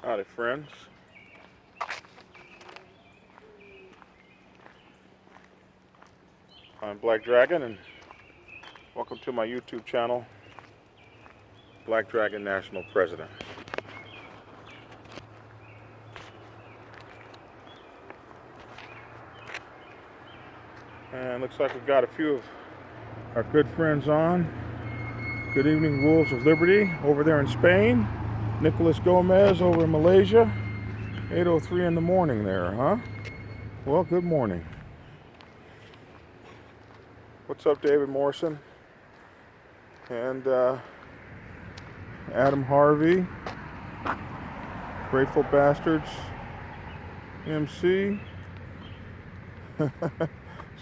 Howdy, friends. I'm Black Dragon, and welcome to my YouTube channel, Black Dragon National President. And looks like we've got a few of our good friends on. Good evening, Wolves of Liberty over there in Spain. Nicholas Gomez over in Malaysia. 8:03 in the morning there, huh? Well, good morning. What's up, David Morrison? And Adam Harvey. Grateful Bastards. MC.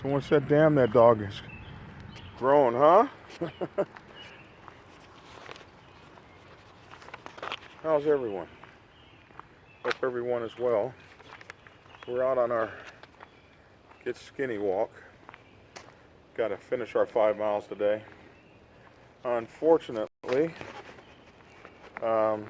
Someone said, damn, that dog is grown, huh? How's everyone? Hope everyone is well. We're out on our Get Skinny walk. Got to finish our 5 miles today. Unfortunately, I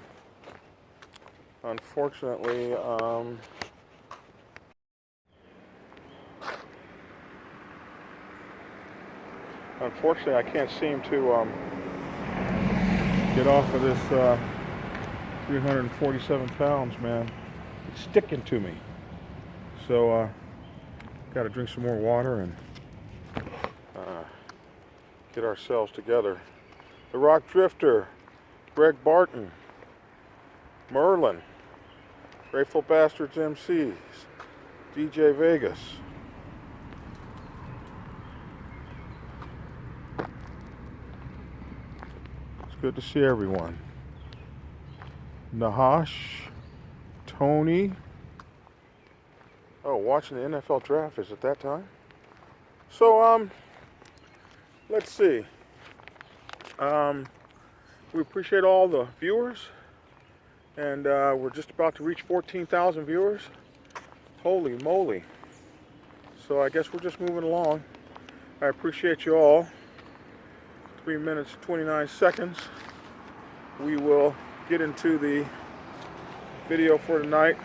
can't seem to get off of this 347 pounds, man. It's sticking to me. So, got to drink some more water and get ourselves together. The Rock Drifter, Greg Barton, Merlin, Grateful Bastards MCs, DJ Vegas. It's good to see everyone. Nahash, Tony. Oh, watching the NFL draft, is it that time? So, let's see. We appreciate all the viewers, and we're just about to reach 14,000 viewers. Holy moly. So I guess we're just moving along. I appreciate you all. 3 minutes, 29 seconds. We will get into the video for tonight.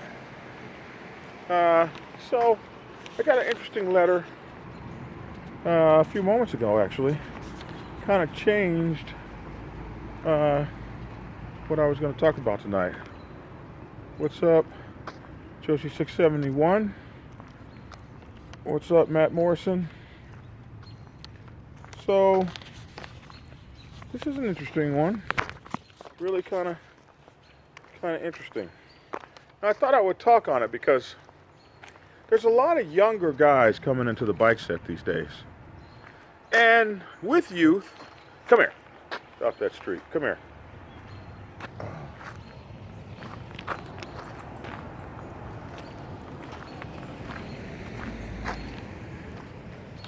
So I got an interesting letter a few moments ago, actually. Kind of changed what I was going to talk about tonight. What's up, Josie671? What's up, Matt Morrison? So this is an interesting one. Really kind of interesting. I thought I would talk on it because there's a lot of younger guys coming into the bike set these days. And with youth, come here, off that street, come here.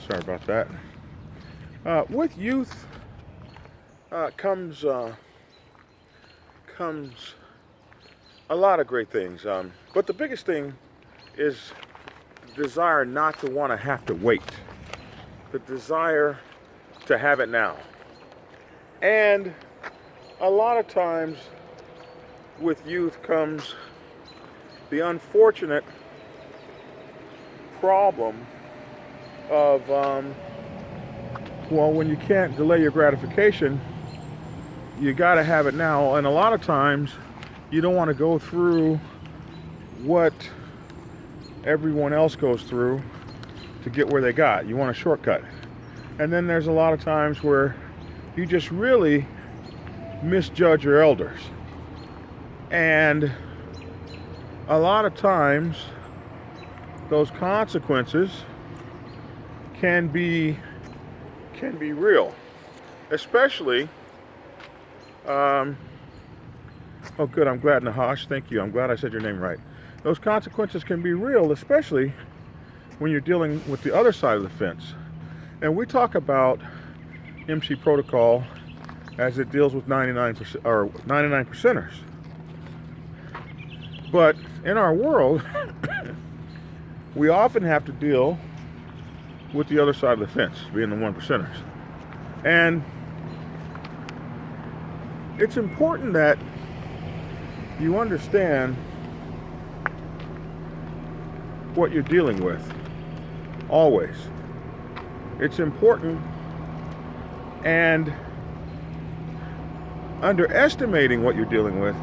Sorry about that. With youth comes a lot of great things. But the biggest thing is the desire not to want to have to wait. The desire to have it now. And a lot of times with youth comes the unfortunate problem of, well, when you can't delay your gratification, you got to have it now. And a lot of times you don't want to go through what everyone else goes through to get where they got. You want a shortcut. And then there's a lot of times where you just really misjudge your elders. And a lot of times those consequences can be real. Especially oh good, I'm glad, Nahash, thank you. I'm glad I said your name right. Those consequences can be real, especially when you're dealing with the other side of the fence. And we talk about MC protocol as it deals with 99% or 99 percenters. But in our world, we often have to deal with the other side of the fence, being the 1 percenters. And it's important that you understand what you're dealing with. Always. It's important, and underestimating what you're dealing with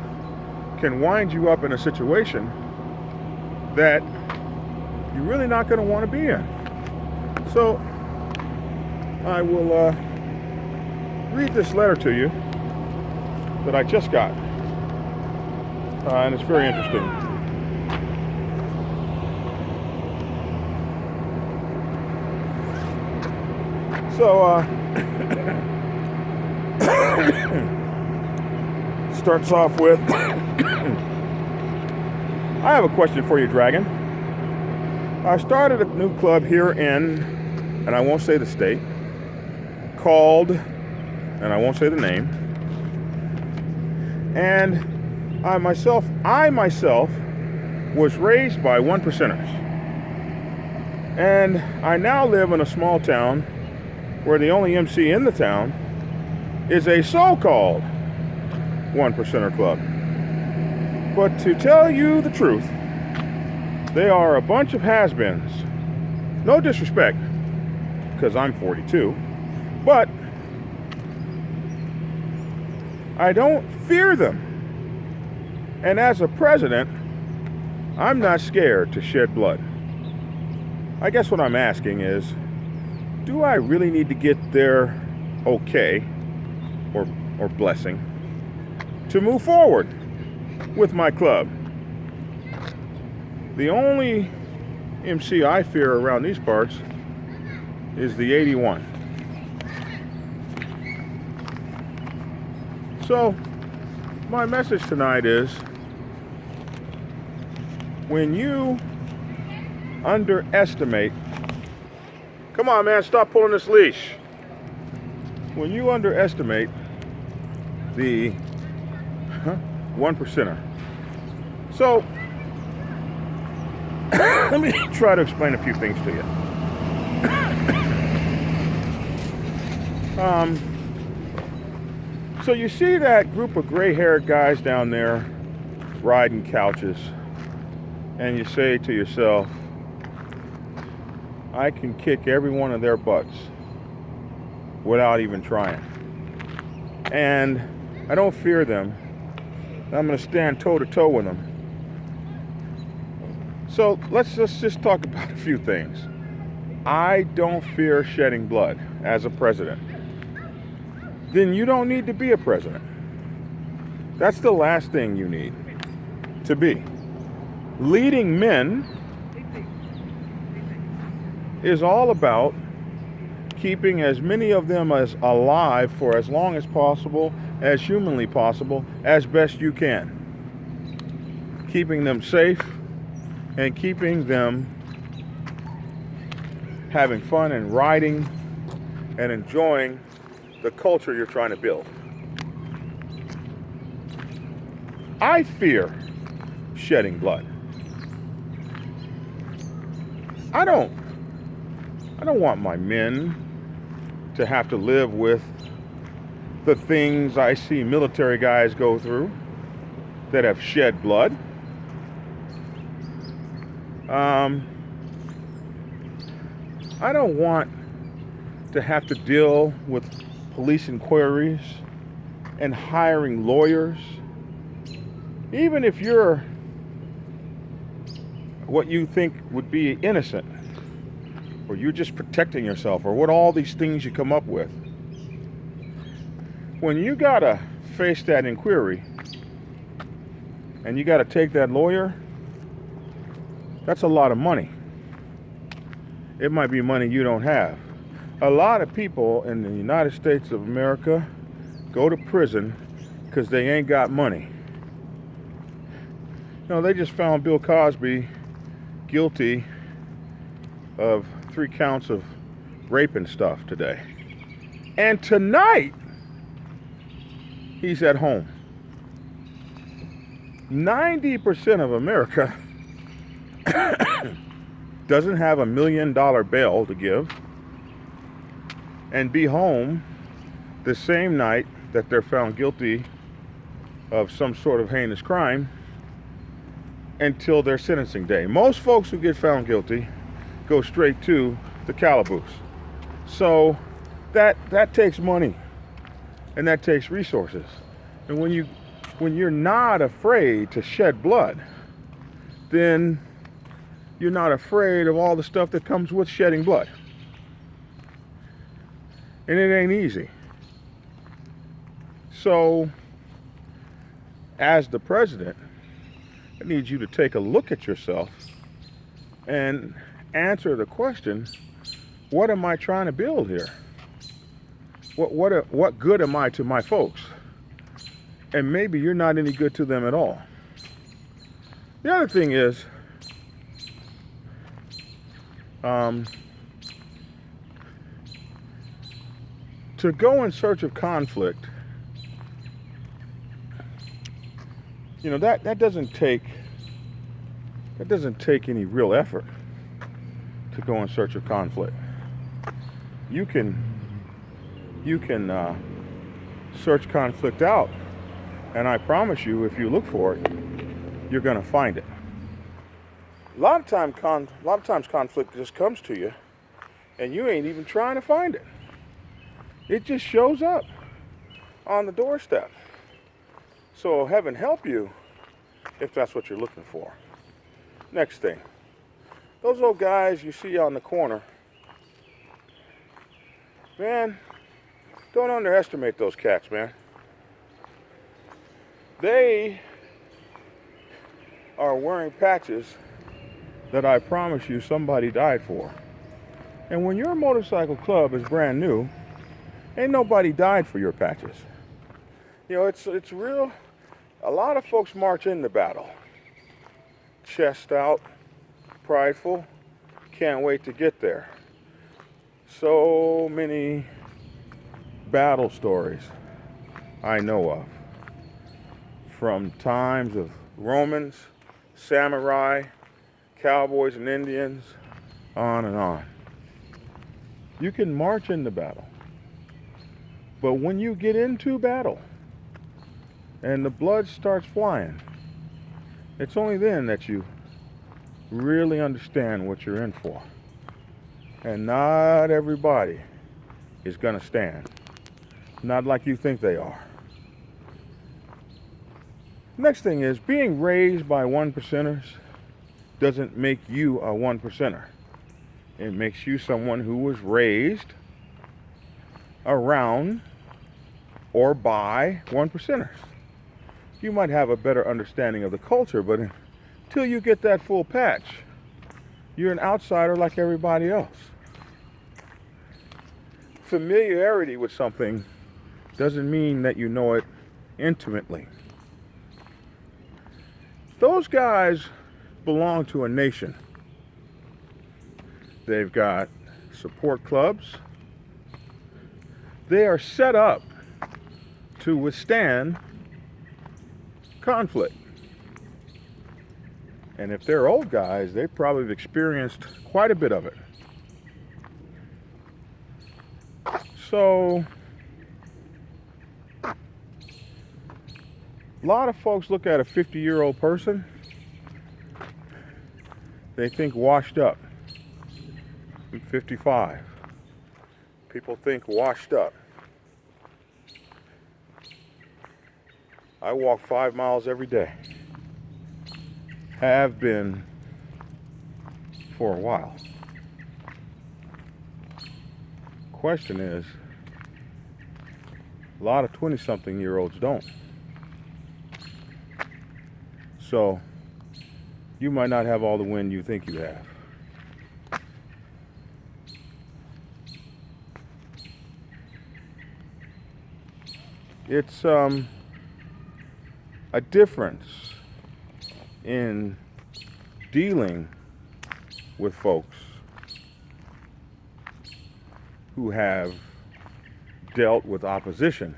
can wind you up in a situation that you're really not going to want to be in. So I will read this letter to you that I just got, and it's very interesting. So starts off with, I have a question for you, Dragon. I started a new club here in, and I won't say the state, called, and I won't say the name, and I myself was raised by one percenters, and I now live in a small town where the only MC in the town is a so-called one percenter club. But to tell you the truth, they are a bunch of has-beens. No disrespect, because I'm 42, but I don't fear them. And as a president, I'm not scared to shed blood. I guess what I'm asking is, do I really need to get their okay or blessing to move forward with my club? The only MC I fear around these parts is the 81. So my message tonight is, when you underestimate, come on man, stop pulling this leash. When you underestimate the one percenter. So let me try to explain a few things to you. So you see that group of gray-haired guys down there riding couches, and you say to yourself, I can kick every one of their butts without even trying. And I don't fear them. I'm going to stand toe-to-toe with them. So let's just talk about a few things. I don't fear shedding blood as a president. Then you don't need to be a president. That's the last thing you need to be. Leading men is all about keeping as many of them as alive for as long as possible, as humanly possible, as best you can. Keeping them safe and keeping them having fun and riding and enjoying the culture you're trying to build. I fear shedding blood. I don't want my men to have to live with the things I see military guys go through that have shed blood. I don't want to have to deal with police inquiries and hiring lawyers. Even if you're what you think would be innocent, or you're just protecting yourself, or what all these things you come up with. When you gotta face that inquiry and you gotta take that lawyer, that's a lot of money. It might be money you don't have. A lot of people in the United States of America go to prison because they ain't got money. No, they just found Bill Cosby guilty of 3 counts of rape and stuff today. And tonight, he's at home. 90% of America doesn't have $1 million bail to give and be home the same night that they're found guilty of some sort of heinous crime until their sentencing day. Most folks who get found guilty go straight to the calaboose. So that takes money and that takes resources. And when you're not afraid to shed blood, then you're not afraid of all the stuff that comes with shedding blood. And it ain't easy. So, as the president, I need you to take a look at yourself and answer the question, what am I trying to build here? What good am I to my folks? And maybe you're not any good to them at all. The other thing is, to go in search of conflict, that doesn't take any real effort to go in search of conflict. You can search conflict out, and I promise you, if you look for it, you're going to find it. A lot of times conflict just comes to you, and you ain't even trying to find it. It just shows up on the doorstep. So heaven help you if that's what you're looking for. Next thing, those old guys you see on the corner, man, don't underestimate those cats, man. They are wearing patches that I promise you somebody died for. And when your motorcycle club is brand new, ain't nobody died for your patches. It's real. A lot of folks march into battle, chest out, prideful, can't wait to get there. So many battle stories I know of, from times of Romans, samurai, cowboys and Indians, on and on. You can march into battle, but when you get into battle and the blood starts flying, it's only then that you really understand what you're in for. And not everybody is gonna stand. Not like you think they are. Next thing is, being raised by 1%ers doesn't make you a 1%er. It makes you someone who was raised around or by 1%ers. You might have a better understanding of the culture, but until you get that full patch, you're an outsider like everybody else. Familiarity with something doesn't mean that you know it intimately. Those guys belong to a nation. They've got support clubs. They are set up to withstand conflict. And if they're old guys, they've probably experienced quite a bit of it. So, a lot of folks look at a 50-year-old person, they think washed up. I'm 55. People think washed up. I walk 5 miles every day. Have been for a while. Question is, a lot of 20-something-year-olds don't. So, you might not have all the wind you think you have. It's a difference in dealing with folks who have dealt with opposition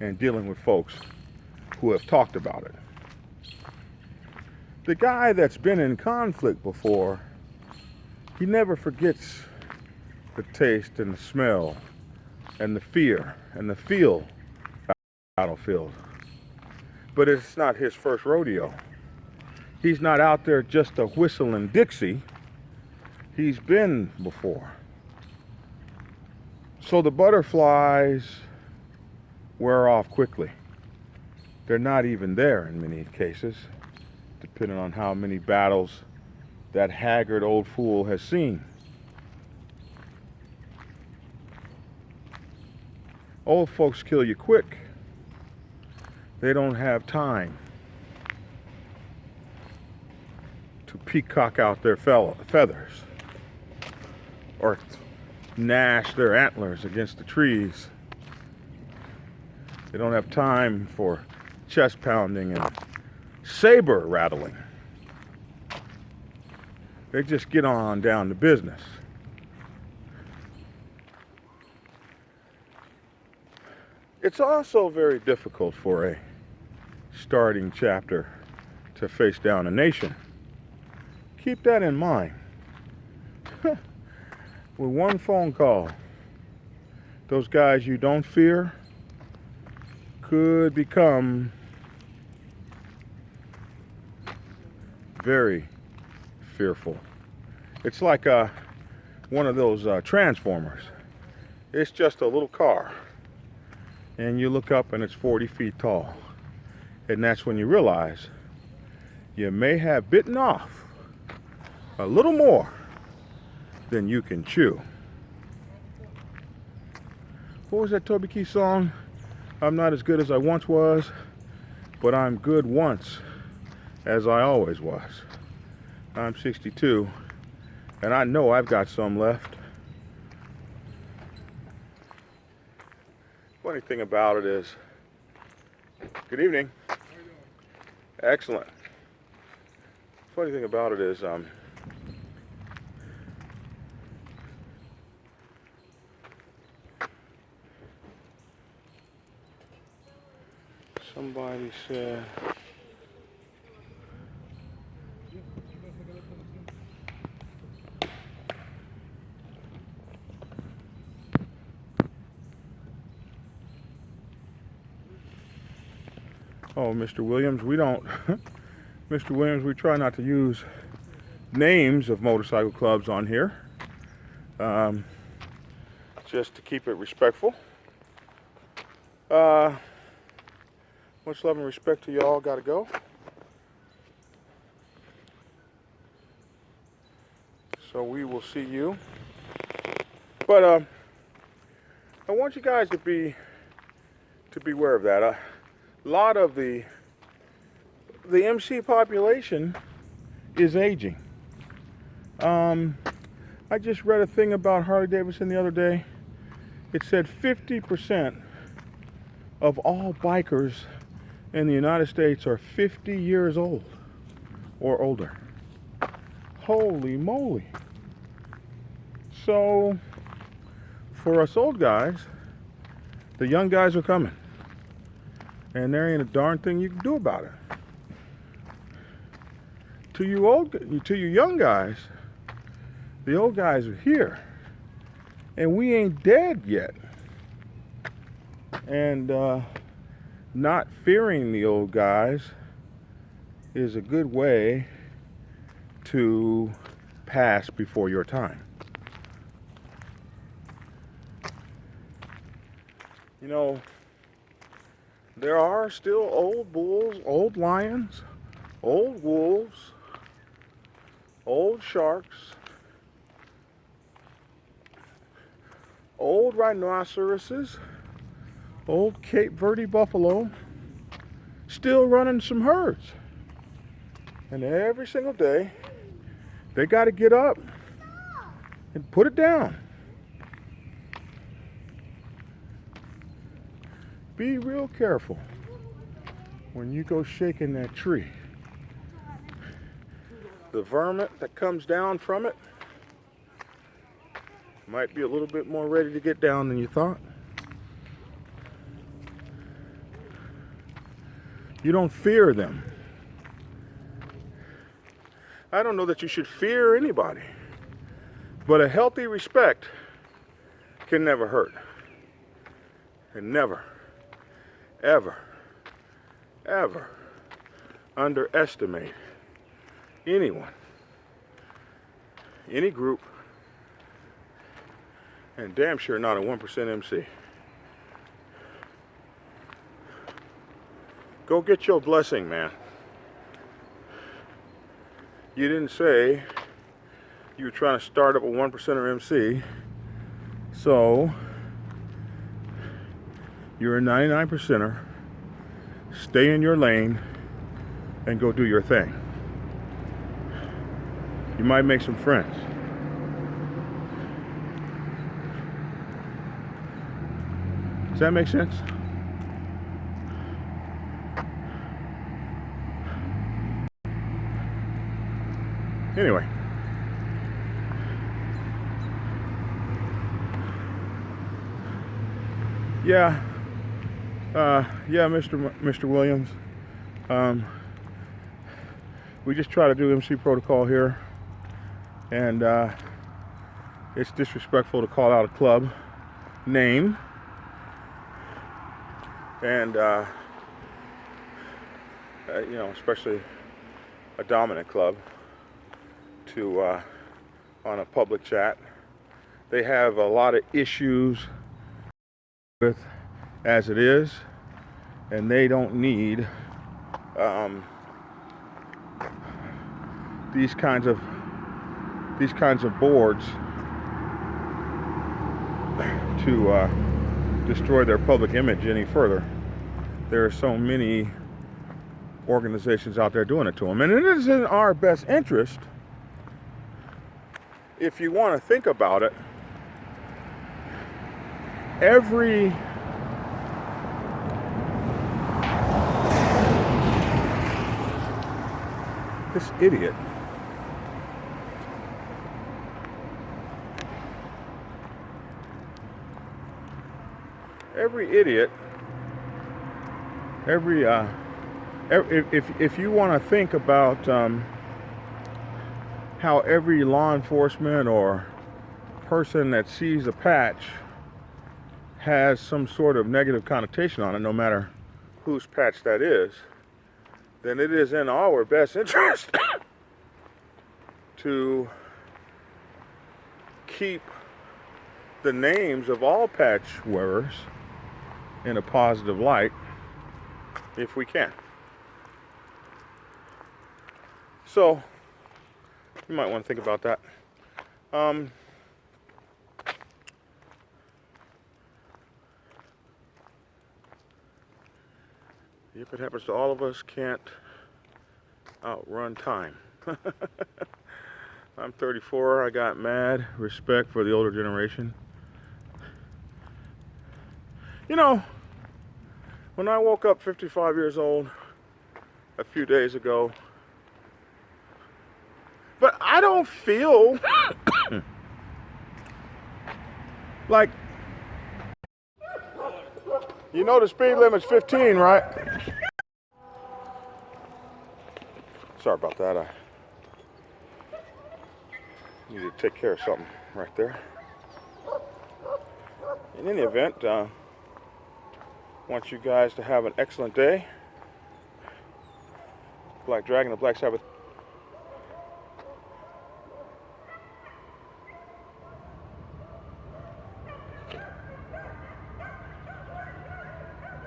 and dealing with folks who have talked about it. The guy that's been in conflict before, he never forgets the taste and the smell and the fear and the feel battlefield. But it's not his first rodeo. He's not out there just a whistling Dixie. He's been before. So the butterflies wear off quickly. They're not even there in many cases, depending on how many battles that haggard old fool has seen. Old folks kill you quick. They don't have time to peacock out their feathers or gnash their antlers against the trees. They don't have time for chest pounding and saber rattling. They just get on down to business. It's also very difficult for a starting chapter to face down a nation. Keep that in mind. With one phone call, those guys you don't fear could become very fearful. It's like one of those transformers. It's just a little car, and you look up and it's 40 feet tall, and that's when you realize you may have bitten off a little more than you can chew. What was that Toby Keith song? I'm not as good as I once was, but I'm good once as I always was. I'm 62, and I know I've got some left. Funny thing about it is, good evening. How are you doing? Excellent. Funny thing about it is, somebody said, oh, Mr. Williams, we don't, Mr. Williams, we try not to use names of motorcycle clubs on here, just to keep it respectful. Much love and respect to y'all. Gotta go. So we will see you. But I want you guys to be aware of that. A lot of the MC population is aging. I just read a thing about Harley Davidson the other day. It said 50% of all bikers in the United States are 50 years old or older. Holy moly. So for us old guys, the young guys are coming, and there ain't a darn thing you can do about it. To you young guys, the old guys are here, and we ain't dead yet. And not fearing the old guys is a good way to pass before your time. You know, there are still old bulls, old lions, old wolves, old sharks, old rhinoceroses, old Cape Verde buffalo, still running some herds. And every single day, they got to get up and put it down. Be real careful when you go shaking that tree. The vermin that comes down from it might be a little bit more ready to get down than you thought. You don't fear them. I don't know that you should fear anybody, but a healthy respect can never hurt. And never, ever, ever underestimate anyone, any group, and damn sure not a 1% MC. Go get your blessing, man. You didn't say you were trying to start up a 1%er MC, so you're a 99%er. Stay in your lane and go do your thing. You might make some friends. Does that make sense? Anyway. Yeah. Yeah, Mr. Williams. We just try to do MC protocol here, and it's disrespectful to call out a club name, and you know, especially a dominant club, to on a public chat. They have a lot of issues with as it is, and they don't need these kinds of boards to destroy their public image any further. There are so many organizations out there doing it to them, and it is in our best interest, if you want to think about it. This idiot. Every idiot, if you want to think about how every law enforcement or person that sees a patch has some sort of negative connotation on it, no matter whose patch that is, then it is in our best interest to keep the names of all patch wearers in a positive light if we can. So you might want to think about that. If it happens to all of us, can't outrun time. I'm 34. I got mad respect for the older generation. You know, when I woke up 55 years old a few days ago, but I don't feel like, you know, the speed limit's 15, right? Sorry about that. I need to take care of something right there. In any event, I want you guys to have an excellent day. Black Dragon, the Black Sabbath.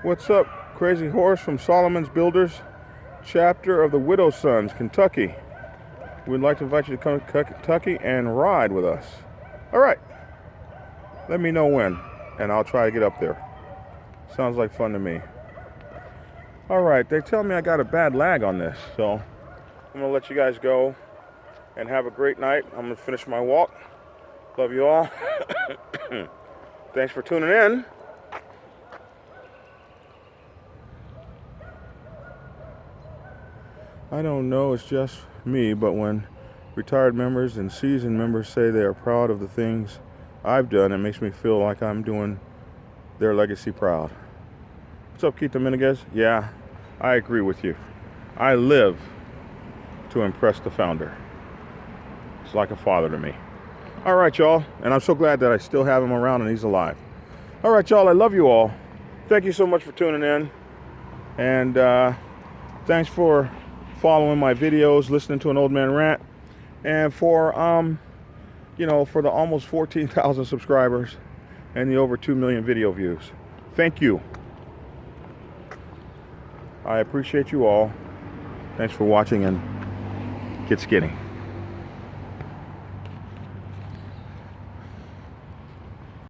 What's up, Crazy Horse from Solomon's Builders, chapter of the Widow Sons, Kentucky. We'd like to invite you to come to Kentucky and ride with us. All right. Let me know when, and I'll try to get up there. Sounds like fun to me. All right. They tell me I got a bad lag on this, so I'm going to let you guys go and have a great night. I'm going to finish my walk. Love you all. Thanks for tuning in. I don't know, it's just me, but when retired members and seasoned members say they are proud of the things I've done, it makes me feel like I'm doing their legacy proud. What's up, Keith Dominguez? Yeah, I agree with you. I live to impress the founder. It's like a father to me. All right, y'all, and I'm so glad that I still have him around and he's alive. All right, y'all, I love you all. Thank you so much for tuning in. And thanks for following my videos, listening to an old man rant, and for for the almost 14,000 subscribers and the over 2 million video views. Thank you. I appreciate you all. Thanks for watching, and get skinny.